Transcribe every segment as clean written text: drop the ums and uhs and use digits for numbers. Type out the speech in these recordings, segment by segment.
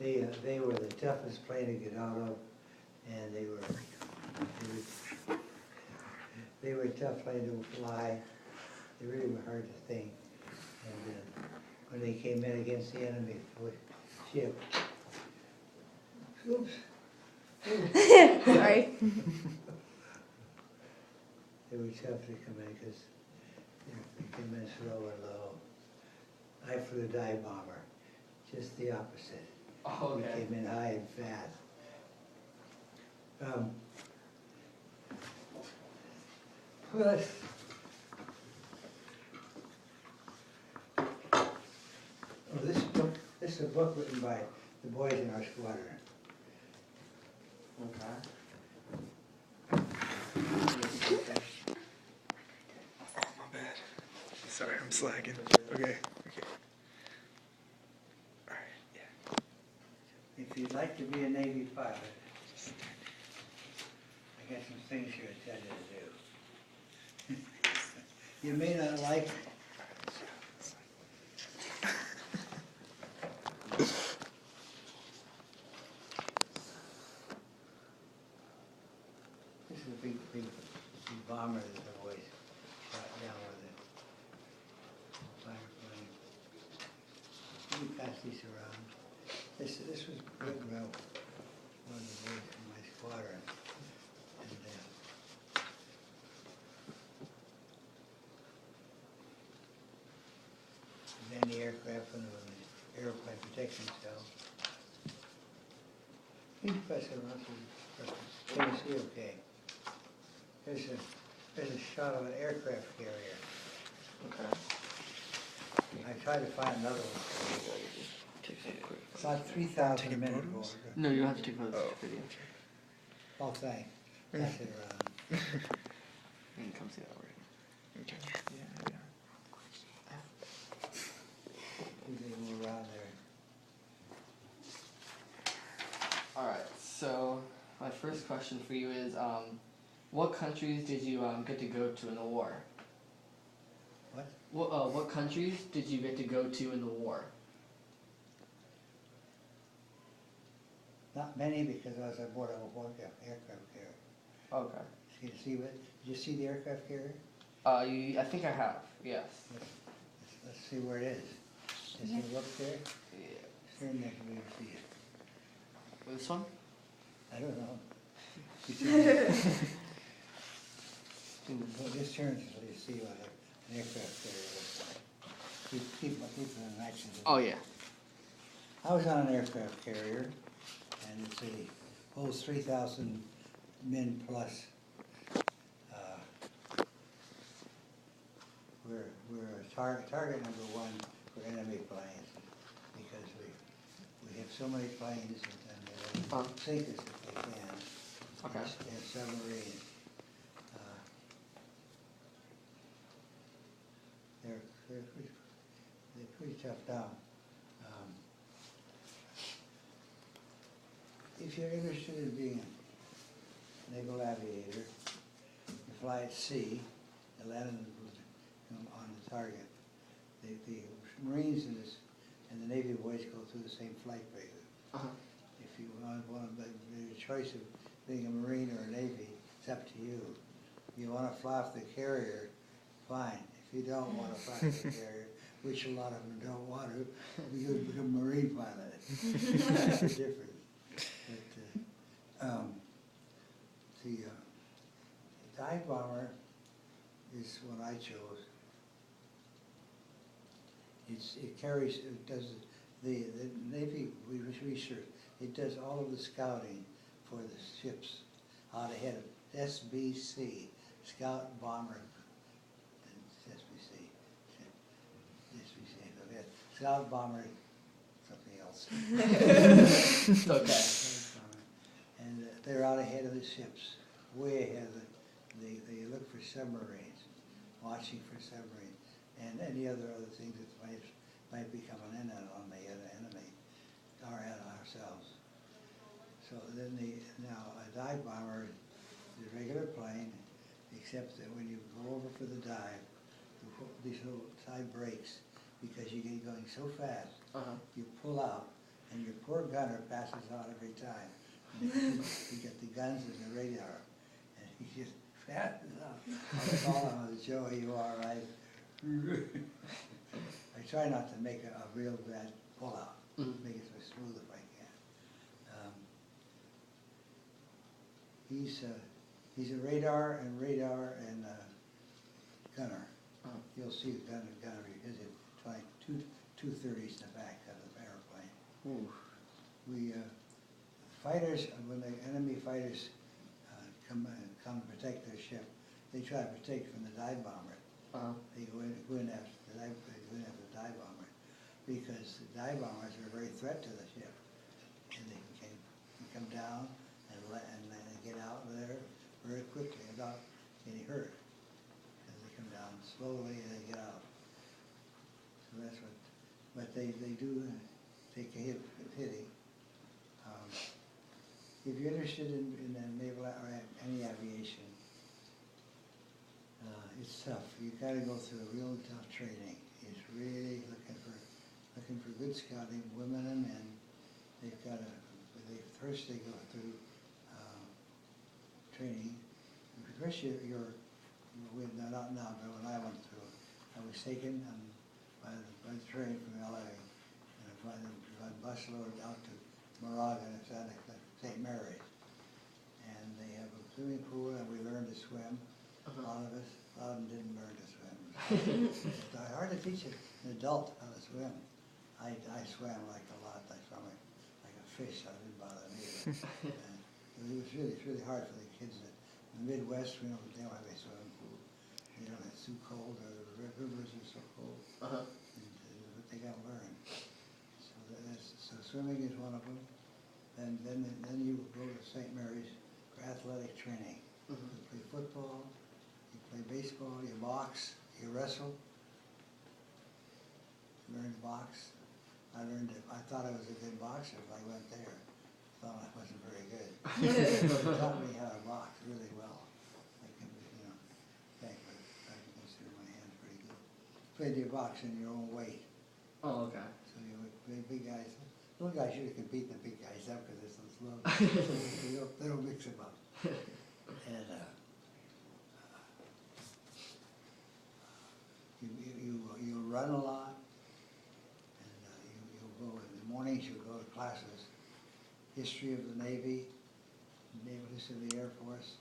They were the toughest plane to get out of, and they were a tough plane to fly. They really were hard to think. And when they came in against the enemy ship, oops. Sorry. They were tough to come in because they came in slow and low. I flew the dive bomber, just the opposite. Oh, We okay. came in high and fast. Well, this is a book written by the boys in our squadron. Okay. My bad. Sorry, I'm slacking. Okay. Alright, yeah. If you'd like to be a Navy pilot, I got some things here to tell you to do. You may not like it. This is a big bomber that the boys shot down with it. Fighter plane. Let me pass these around. This was written by one of the boys in my squadron. And, then the aircraft when the airplane protection cell. You can press it around so you can see okay. There's a shot of an aircraft carrier. Okay. I tried to find another one. About 3,000 men aboard. No, you don't have to take photos of the video. Oh, thanks. Pass it around. You can come see that already. Okay. You can move around there. Alright, so my first question for you is, what countries did you get to go to in the war? What? What countries did you get to go to in the war? Not many because I was aboard of a aircraft carrier. Okay. Did you see the aircraft carrier? I think I have, yes. Let's see where it is. Does it look there? Yeah. Turn there for me to see it. This one? I don't know. Well, just turn so you see what an aircraft carrier looks like. Keep it in action. Oh, yeah. I was on an aircraft carrier, and it's holds 3,000 men plus. We're target number one for enemy planes because we have so many planes and they sink us if they can. Okay. And submarines. They're pretty tough down. If you're interested in being a naval aviator, you fly at sea and land on the target. The Marines and the Navy boys go through the same flight rate. Uh-huh. If you want the choice of being a Marine or a Navy, it's up to you. You want to fly off the carrier, fine. If you don't want to fly off the carrier, which a lot of them don't want to, you become a Marine pilot. That's the difference. But, the dive bomber is what I chose. It does the Navy research. It does all of the scouting for the ships out ahead of SBC, Scout Bomber. SBC, Scout Bomber, something else. It's okay. And they're out ahead of the ships, way ahead of they look for submarines, watching for submarines, and any other things that might be coming in on the enemy, or at ourselves. So then now a dive bomber is a regular plane, except that when you go over for the dive, these little side brakes, because you get going so fast, Uh-huh. you pull out and your poor gunner passes out every time. And you get the guns and the radar, and he just passes out. I call him, Joe, you all right? I try not to make a real bad pullout, make it so smooth if I can. He's a radar and gunner. Oh. You'll see the gunner because it's like two 30s in the back of the airplane. Ooh. We, fighters, when the enemy fighters come to protect their ship, they try to protect from the dive bomber. They go in after the dive bomber, because the dive bombers are a very threat to the ship. And they can come down and get out of there very quickly without getting hurt. Because they come down slowly and they get out. So that's what, but they do take a hitting. If you're interested in the naval or any aviation, it's tough. You've got to go through a real tough training. It's really looking for good scouting, women and men. They've got to, first they go through training. First not now, but when I went through, I was taken by the train from LA, and by the bus load out to Moraga, it's at St. Mary's. And they have a swimming pool, and we learned to swim. A lot of them didn't learn to swim. It's hard to teach an adult how to swim. I swam like a lot. I swam like a fish. I didn't bother me. And it was really hard for the kids in the Midwest. They don't have a swimming pool. It's too cold, or the rivers are so cold. But they got to learn. So swimming is one of them. And then you go to St. Mary's for athletic training. You play football, you play baseball, you box, you wrestle. You learn to box. I thought I was a good boxer if I went there. Thought I wasn't very good. They taught me how to box really well. I can, thank you. I can consider my hands pretty good. Played your box in your own weight. Oh, okay. So you big guys. Little guys usually can beat the big guys up because they're so slow. they don't mix them up. And you run a lot, and you'll go in the mornings. You'll go to classes, history of the Navy, naval history of the Air Force,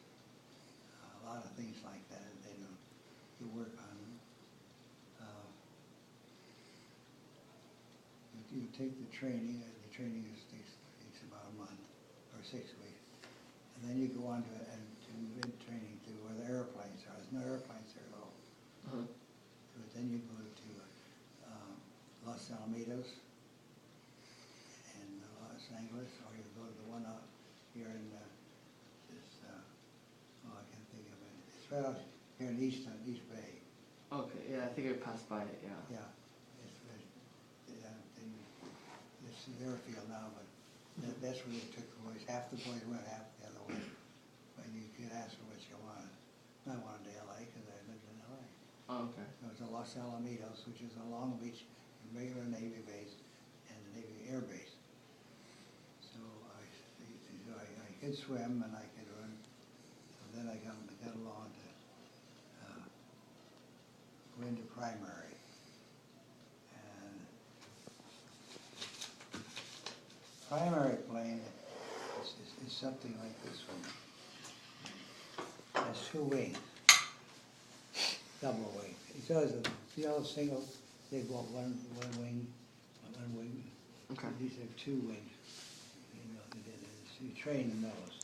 a lot of things like that. They do. You work on them. You take the training. The training takes about a month or 6 weeks, and then you go on to mid-training to where the airplanes are. There's no airplanes there at all. But then you go to Los Alamitos and Los Angeles, or you go to the one out here in I can't think of it. It's right out here in East Bay. Okay, yeah, I think I passed by it, yeah. Yeah. It's the airfield now, but that's where they took the boys. Half the boys went, half the other way. But you could ask for what you wanted. I wanted to LA because I lived in LA. Oh, okay. It was a Los Alamitos, which is a Long Beach regular Navy base and a Navy Air Base. So I could swim and I could run. So then I got along to go into primary. And primary plane is something like this one. It has 2 wings. Double wing. It's always see all the single, they go up one wing. Okay. These have 2 wings. You train in those.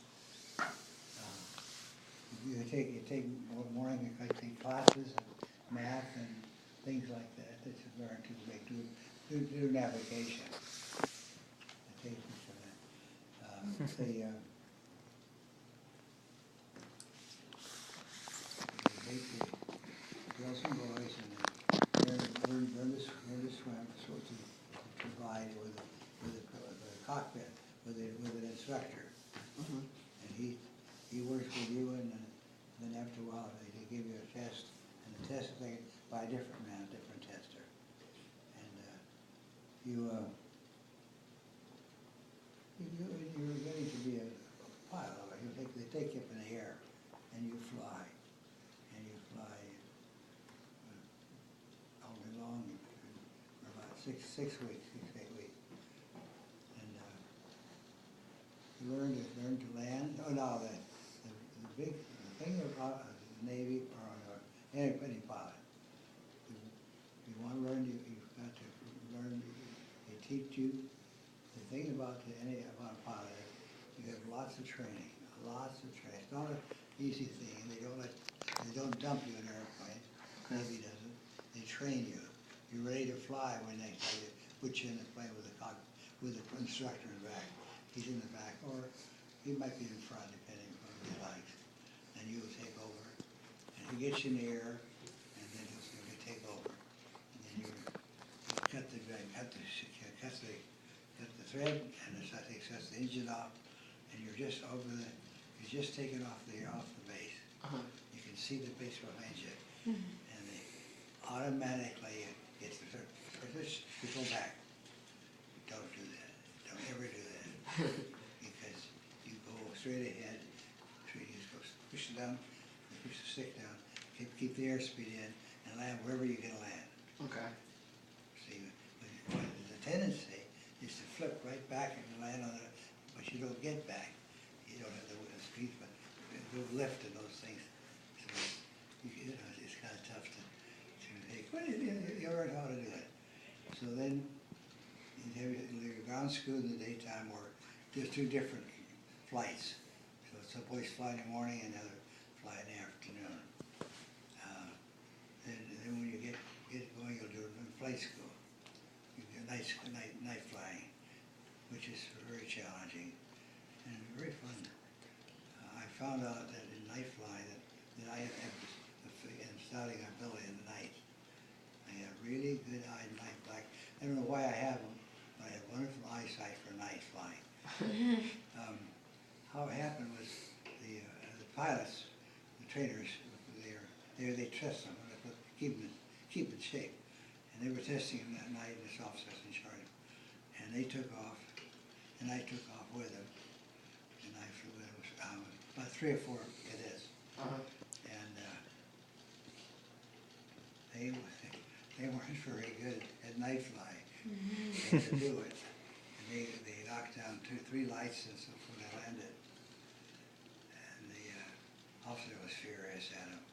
You take morning, I take classes of math and things like that you learn to do navigation. It takes me for that. They girls and boys, and learn to swim, so to provide with a cockpit, with an instructor. And he works with you, and then after a while, they give you a test, and the test is taken by a different man, a different tester. And 6 weeks, 6, 8 weeks. And you learn to land. Oh no, the thing about the Navy or any pilot, you want to learn, you've got to learn. They teach you the thing about about a pilot. You have lots of training, lots of training. It's not an easy thing. They don't dump you in an airplane. Navy doesn't. They train you. You're ready to fly when they tell you, put you in the plane with the instructor in the back. He's in the back, or he might be in front, depending on what he likes. And you'll take over. And he gets you in the air, and then he'll take over. And then you cut the thread, and it sets the engine off, and you're just taking off the base. You can see the base behind you, and they automatically get to go back. Don't do that. Don't ever do that, because you go straight ahead. You just go push it down, push the stick down, keep the airspeed in, and land wherever you can land. Okay. See, the tendency is to flip right back and land on it, but you don't get back. You don't have the speed, but the lift and those things. So it's kind of tough to take. But you learn how to do it. So then you have your ground school in the daytime, or just 2 different flights. So some boys fly in the morning and the other fly in the afternoon. Then when you get going, you'll do flight school. You do night flying, which is very challenging and very fun. I found out that in night flying that I have in starting ability in the night. I have really good eye night flying. I don't know why I have them, but I have wonderful eyesight for night flying. How it happened was the pilots, the trainers, they test them, keep in shape. And they were testing them that night, and this officer's in charge. And they took off, and I took off with them. And I flew with them, about 3 or 4 cadets. And they weren't very good at night flying. They had to do it. And they knocked down 2 or 3 lights and so when they landed. And the officer was furious at them.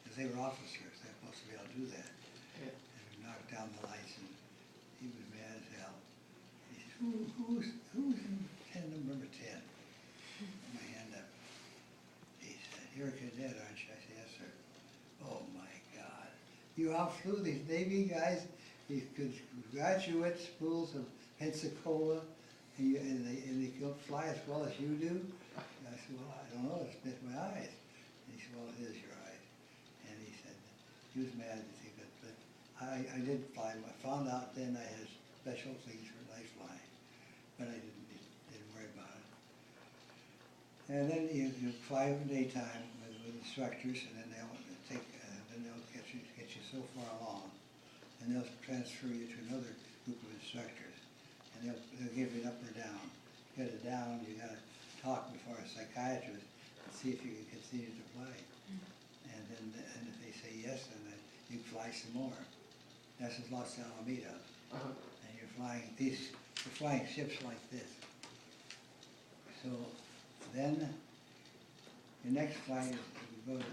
Because they were officers, they're supposed to be able to do that. Yeah. And we knocked down the lights, and he was mad as hell. He said, who's in number 10? Put my hand up. He said, you're a cadet, aren't you? I said, yes, sir. Oh my God. You outflew these Navy guys, these good graduate schools of Pensacola, and they can fly as well as you do? And I said, well, I don't know, it's just my eyes. And he said, well, it is your eyes. And he said, he was mad at me, but I did fly. I found out then I had special things for night flying, but I didn't worry about it. And then you fly in the daytime with instructors, and then they'll get you so far along, and they'll transfer you to another group of instructors, and they'll give you an up or down. You get a down, you got to talk before a psychiatrist and see if you can continue to fly. And if they say yes, then you fly some more. That's in Los Alamitos. And you're flying ships like this. So then your next flight is you go to